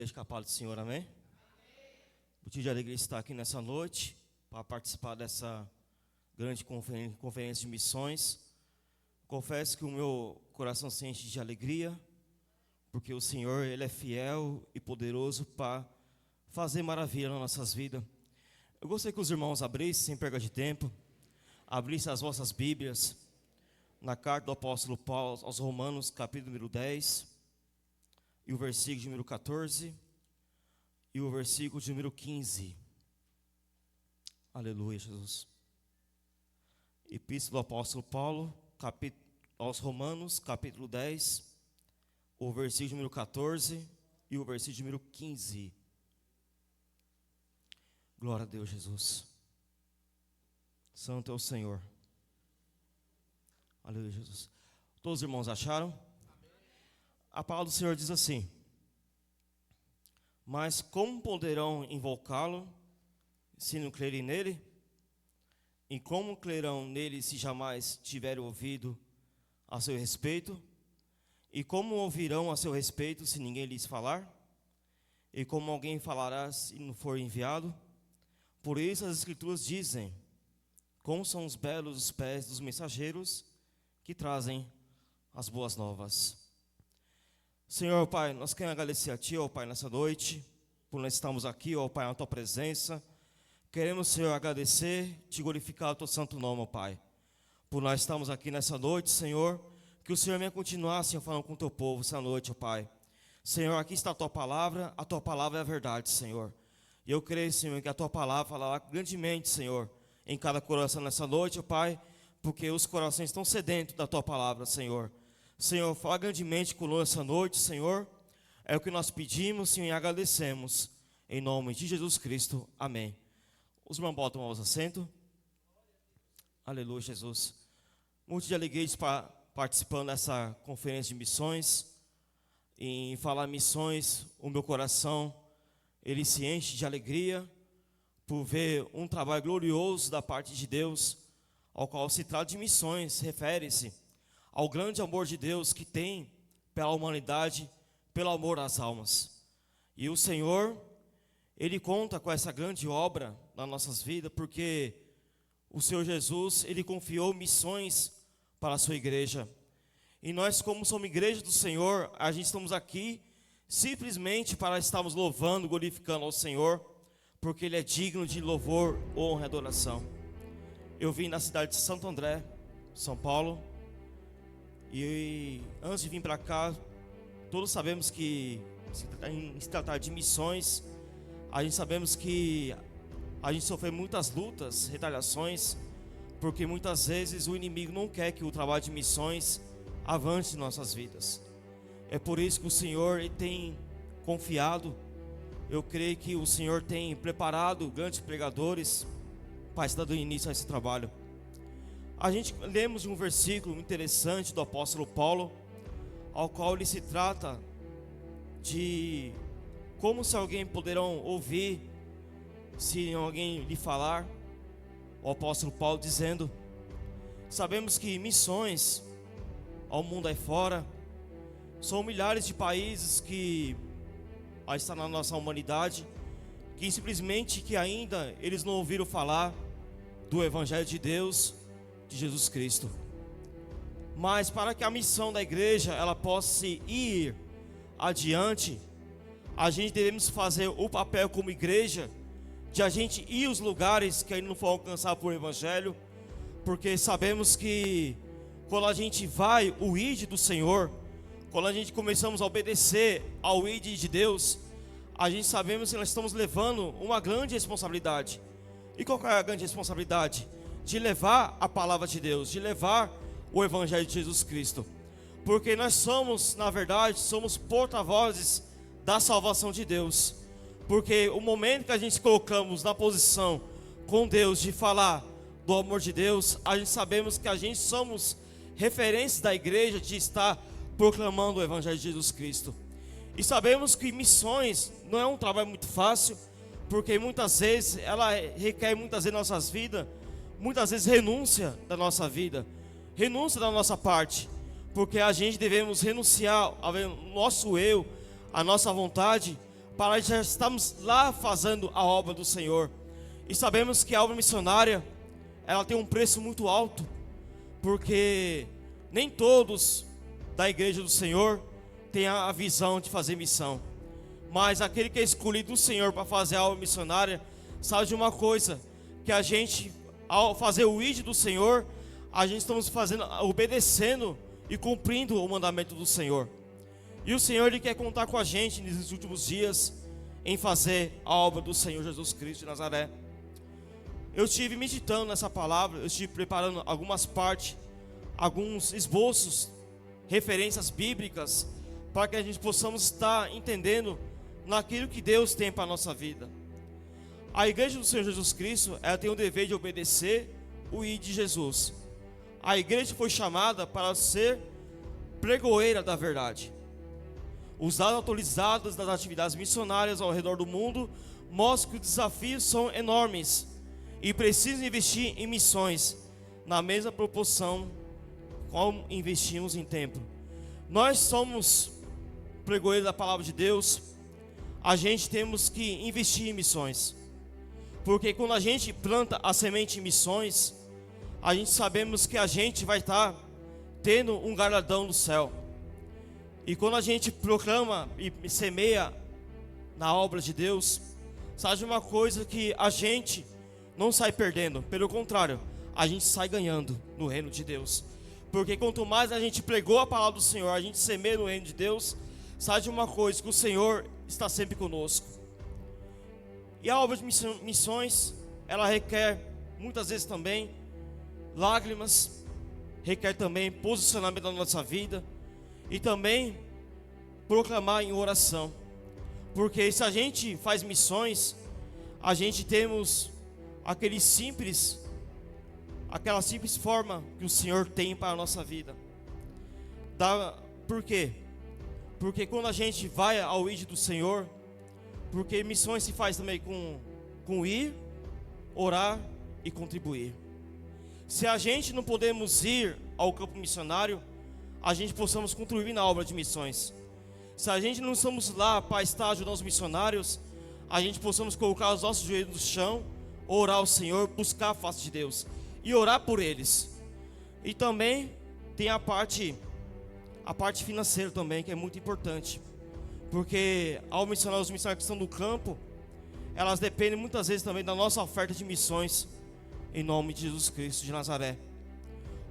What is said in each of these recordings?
Deixa a paz do Senhor, amém? Motivo de alegria estar aqui nessa noite para participar dessa grande conferência de missões. Confesso que o meu coração se enche de alegria, porque o Senhor, Ele é fiel e poderoso para fazer maravilha nas nossas vidas. Eu gostaria que os irmãos abrissem, sem perda de tempo, abrissem as vossas Bíblias na carta do apóstolo Paulo aos Romanos, capítulo número 10, e o versículo de número 14, e o versículo de número 15. Aleluia, Jesus. Epístola do apóstolo Paulo, aos Romanos, capítulo 10, o versículo de número 14 e o versículo de número 15. Glória a Deus, Jesus. Santo é o Senhor. Aleluia, Jesus. Todos os irmãos acharam? A palavra do Senhor diz assim: mas como poderão invocá-lo se não crerem nele? E como crerão nele se jamais tiverem ouvido a seu respeito? E como ouvirão a seu respeito se ninguém lhes falar? E como alguém falará se não for enviado? Por isso as Escrituras dizem: como são os belos os pés dos mensageiros que trazem as boas novas. Senhor, Pai, nós queremos agradecer a Ti, ó Pai, nessa noite, por nós estarmos aqui, ó Pai, na Tua presença. Queremos, Senhor, agradecer, Te glorificar o Teu santo nome, ó Pai, por nós estarmos aqui nessa noite, Senhor. Que o Senhor venha continuar, Senhor, falando com o Teu povo essa noite, ó Pai. Senhor, aqui está a Tua palavra é a verdade, Senhor. E eu creio, Senhor, que a Tua palavra falará grandemente, Senhor, em cada coração nessa noite, ó Pai, porque os corações estão sedentos da Tua palavra, Senhor. Senhor, fala grandemente conosco essa noite, Senhor. É o que nós pedimos, Senhor, e agradecemos. Em nome de Jesus Cristo. Amém. Os irmãos botam aos assentos. Aleluia, Jesus. Muito de alegria de estar participando dessa conferência de missões. Em falar missões, o meu coração, ele se enche de alegria por ver um trabalho glorioso da parte de Deus, ao qual se trata de missões, refere-se ao grande amor de Deus que tem pela humanidade, pelo amor às almas. E o Senhor, Ele conta com essa grande obra nas nossas vidas, porque o Senhor Jesus, Ele confiou missões para a sua igreja. E nós, como somos igreja do Senhor, a gente estamos aqui simplesmente para estarmos louvando, glorificando ao Senhor, porque Ele é digno de louvor, honra e adoração. Eu vim da cidade de Santo André, São Paulo, e antes de vir para cá, todos sabemos que se tratar de missões, a gente sabemos que a gente sofre muitas lutas, retaliações, porque muitas vezes o inimigo não quer que o trabalho de missões avance em nossas vidas. É por isso que o Senhor tem confiado, eu creio que o Senhor tem preparado grandes pregadores para estar dando início a esse trabalho. A gente lemos de um versículo interessante do apóstolo Paulo, ao qual ele se trata de como se alguém poderão ouvir se alguém lhe falar. O apóstolo Paulo dizendo: sabemos que missões ao mundo aí fora são milhares de países que estão na nossa humanidade, que simplesmente que ainda eles não ouviram falar do Evangelho de Deus, de Jesus Cristo. Mas para que a missão da igreja ela possa ir adiante, a gente devemos fazer o papel como igreja de a gente ir aos lugares que ainda não foram alcançados por Evangelho, porque sabemos que quando a gente vai o ID do Senhor, quando a gente começamos a obedecer ao ID de Deus, a gente sabemos que nós estamos levando uma grande responsabilidade. E qual é a grande responsabilidade? De levar a palavra de Deus, de levar o Evangelho de Jesus Cristo. Porque nós somos, na verdade, somos porta-vozes da salvação de Deus. Porque o momento que a gente colocamos na posição com Deus de falar do amor de Deus, a gente sabemos que a gente somos referências da igreja de estar proclamando o Evangelho de Jesus Cristo. E sabemos que missões não é um trabalho muito fácil, porque muitas vezes ela requer nossas vidas, muitas vezes renúncia da nossa vida, renúncia da nossa parte, porque a gente devemos renunciar ao nosso eu, a nossa vontade, para já estarmos lá fazendo a obra do Senhor. E sabemos que a obra missionária, ela tem um preço muito alto, porque nem todos da igreja do Senhor têm a visão de fazer missão. Mas aquele que é escolhido do Senhor para fazer a obra missionária, sabe de uma coisa, que a gente, ao fazer o ID do Senhor, a gente estamos fazendo, obedecendo e cumprindo o mandamento do Senhor. E o Senhor, Ele quer contar com a gente nesses últimos dias em fazer a obra do Senhor Jesus Cristo de Nazaré. Eu estive meditando nessa palavra, eu estive preparando algumas partes, alguns esboços, referências bíblicas, para que a gente possamos estar entendendo naquilo que Deus tem para a nossa vida. A igreja do Senhor Jesus Cristo, ela tem o dever de obedecer o ID de Jesus. A igreja foi chamada para ser pregoeira da verdade. Os dados atualizados das atividades missionárias ao redor do mundo mostram que os desafios são enormes e precisam investir em missões na mesma proporção como investimos em templo. Nós somos pregoeiros da palavra de Deus. A gente temos que investir em missões, porque quando a gente planta a semente em missões, a gente sabemos que a gente vai estar tendo um galardão do céu. E quando a gente proclama e semeia na obra de Deus, sabe uma coisa, que a gente não sai perdendo, pelo contrário, a gente sai ganhando no reino de Deus. Porque quanto mais a gente pregou a palavra do Senhor, a gente semeia no reino de Deus, sabe de uma coisa, que o Senhor está sempre conosco. E a obra de missões, ela requer muitas vezes também lágrimas, requer também posicionamento da nossa vida e também proclamar em oração. Porque se a gente faz missões, a gente temos aquela simples forma que o Senhor tem para a nossa vida. Por quê? Porque quando a gente vai ao ID do Senhor, porque missões se faz também com ir, orar e contribuir. Se a gente não podemos ir ao campo missionário, a gente possamos contribuir na obra de missões. Se a gente não estamos lá para estar ajudando os missionários, a gente possamos colocar os nossos joelhos no chão, orar ao Senhor, buscar a face de Deus e orar por eles. E também tem a parte financeira também, que é muito importante, porque ao missionar, os missionários que estão no campo, elas dependem muitas vezes também da nossa oferta de missões, em nome de Jesus Cristo de Nazaré.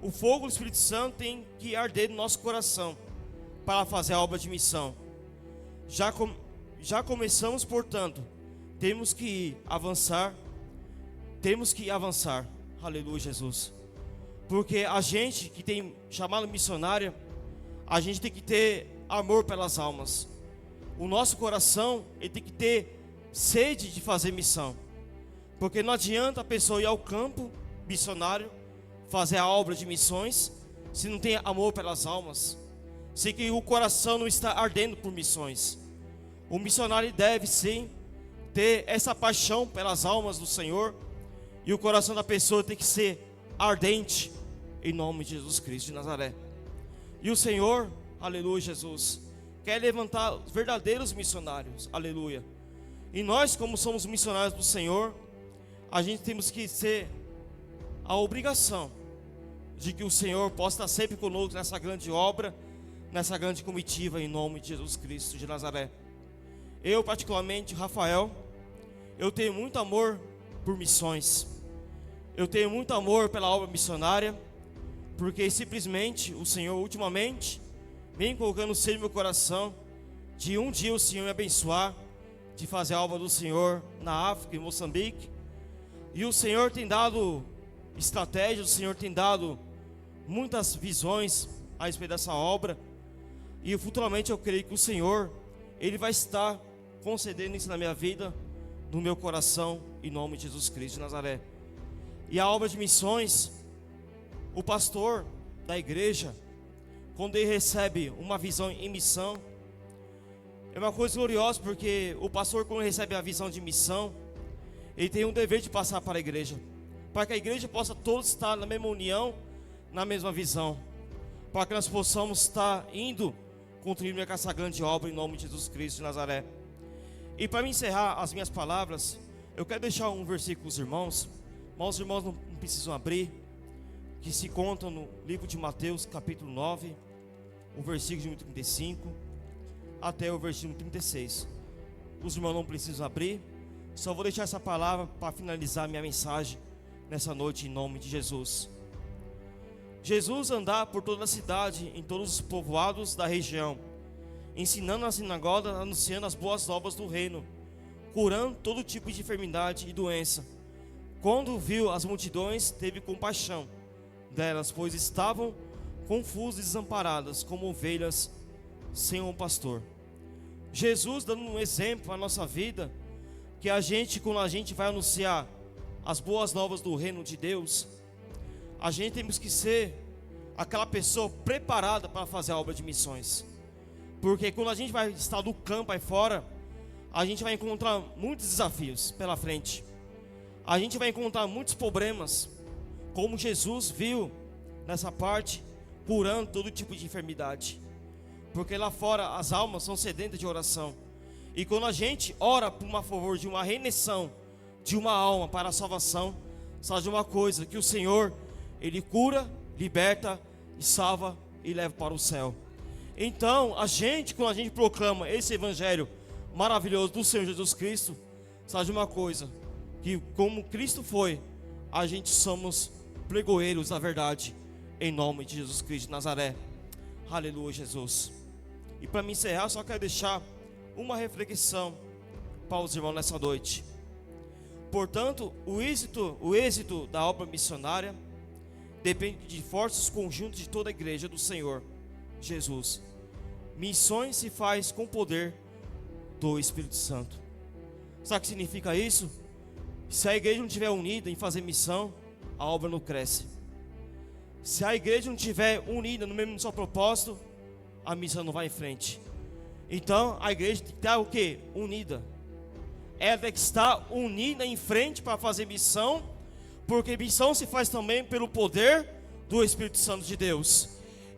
O fogo do Espírito Santo tem que arder no nosso coração para fazer a obra de missão. Já começamos, portanto, temos que avançar, aleluia, Jesus, porque a gente que tem chamado missionária, a gente tem que ter amor pelas almas. O nosso coração, ele tem que ter sede de fazer missão, porque não adianta a pessoa ir ao campo missionário, fazer a obra de missões, se não tem amor pelas almas, se que o coração não está ardendo por missões. O missionário deve sim ter essa paixão pelas almas do Senhor, e o coração da pessoa tem que ser ardente, em nome de Jesus Cristo de Nazaré. E o Senhor, aleluia, Jesus, quer levantar os verdadeiros missionários, aleluia. E nós, como somos missionários do Senhor, a gente temos que ser a obrigação de que o Senhor possa estar sempre conosco nessa grande obra, nessa grande comitiva, em nome de Jesus Cristo de Nazaré. Eu particularmente, Rafael, eu tenho muito amor por missões, eu tenho muito amor pela obra missionária, porque simplesmente o Senhor ultimamente vem colocando sede no meu coração de um dia o Senhor me abençoar, de fazer a obra do Senhor na África, em Moçambique. E o Senhor tem dado estratégias, o Senhor tem dado muitas visões a respeito dessa obra, e futuramente eu creio que o Senhor, Ele vai estar concedendo isso na minha vida, no meu coração, em nome de Jesus Cristo de Nazaré. E a obra de missões, o pastor da igreja, quando ele recebe uma visão em missão, é uma coisa gloriosa, porque o pastor, quando recebe a visão de missão, ele tem um dever de passar para a igreja, para que a igreja possa todos estar na mesma união, na mesma visão, para que nós possamos estar indo contribuir com essa grande obra em nome de Jesus Cristo de Nazaré. E para me encerrar as minhas palavras, eu quero deixar um versículo para os irmãos, mas os irmãos não precisam abrir, que se conta no livro de Mateus, capítulo 9, o versículo de 35 até o versículo 36. Os irmãos não precisam abrir, só vou deixar essa palavra para finalizar minha mensagem nessa noite, em nome de Jesus. Jesus andava por toda a cidade, em todos os povoados da região, ensinando na sinagoga, anunciando as boas novas do reino, curando todo tipo de enfermidade e doença. Quando viu as multidões, teve compaixão delas, pois estavam confusas e desamparadas, como ovelhas sem um pastor. Jesus dando um exemplo para a nossa vida, que quando a gente vai anunciar as boas novas do reino de Deus, a gente temos que ser aquela pessoa preparada para fazer a obra de missões. Porque quando a gente vai estar no campo aí fora, a gente vai encontrar muitos desafios pela frente. A gente vai encontrar muitos problemas, como Jesus viu nessa parte, curando todo tipo de enfermidade. Porque lá fora as almas são sedentas de oração. E quando a gente ora por uma favor de uma remissão de uma alma para a salvação, sabe de uma coisa, que o Senhor, Ele cura, liberta e salva e leva para o céu. Então, quando a gente proclama esse evangelho maravilhoso do Senhor Jesus Cristo, sabe de uma coisa, que como Cristo foi, a gente somos pregoeiros da verdade, em nome de Jesus Cristo de Nazaré. Aleluia, Jesus. E para me encerrar, só quero deixar uma reflexão para os irmãos nessa noite. Portanto, o êxito da obra missionária depende de forças conjuntos de toda a igreja do Senhor Jesus. Missões se faz com o poder do Espírito Santo. Sabe o que significa isso? Se a igreja não estiver unida em fazer missão, a obra não cresce. Se a igreja não estiver unida no mesmo só propósito, a missão não vai em frente. Então a igreja tem que estar o quê? Unida. Ela tem que estar unida em frente para fazer missão, porque missão se faz também pelo poder do Espírito Santo de Deus.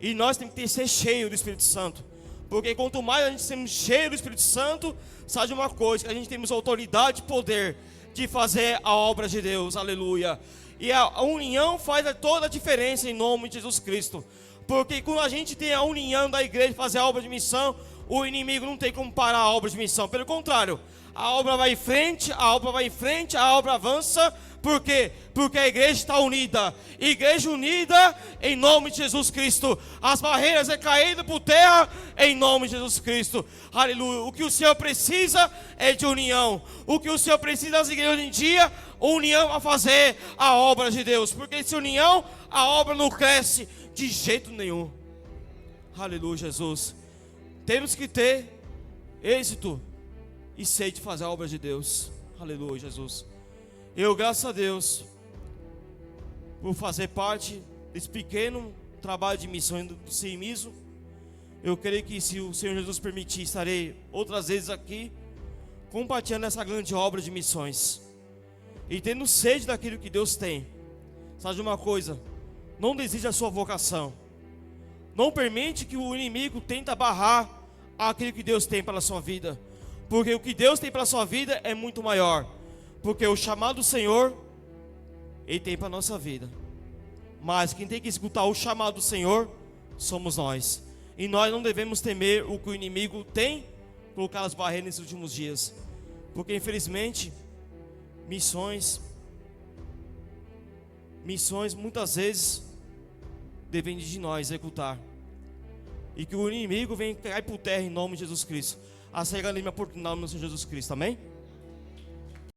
E nós temos que ser cheios do Espírito Santo, porque quanto mais a gente sermos cheios do Espírito Santo, sabe uma coisa, que a gente temos autoridade e poder de fazer a obra de Deus. Aleluia. E a união faz toda a diferença em nome de Jesus Cristo. Porque quando a gente tem a união da igreja fazer a obra de missão, o inimigo não tem como parar a obra de missão. Pelo contrário, a obra vai em frente, a obra avança. Por quê? Porque a igreja está unida. Igreja unida em nome de Jesus Cristo. As barreiras é caídas por terra em nome de Jesus Cristo. Aleluia. O que o Senhor precisa é de união. O que o Senhor precisa das igrejas hoje em dia, união a fazer a obra de Deus. Porque sem união, a obra não cresce de jeito nenhum. Aleluia, Jesus. Temos que ter êxito e sede de fazer a obra de Deus. Aleluia, Jesus. Eu, graças a Deus, por fazer parte desse pequeno trabalho de missão do CIMISO, eu creio que, se o Senhor Jesus permitir, estarei outras vezes aqui compartilhando essa grande obra de missões e tendo sede daquilo que Deus tem. Sabe de uma coisa? Não desiste da sua vocação. Não permite que o inimigo tente barrar aquilo que Deus tem para a sua vida, porque o que Deus tem para a sua vida é muito maior. Porque o chamado do Senhor, Ele tem para a nossa vida. Mas quem tem que escutar o chamado do Senhor somos nós. E nós não devemos temer o que o inimigo tem colocado as barreiras nesses últimos dias. Porque infelizmente, missões muitas vezes dependem de nós executar. E que o inimigo venha cair por terra em nome de Jesus Cristo. A cega a minha oportunidade no Senhor Jesus Cristo, amém?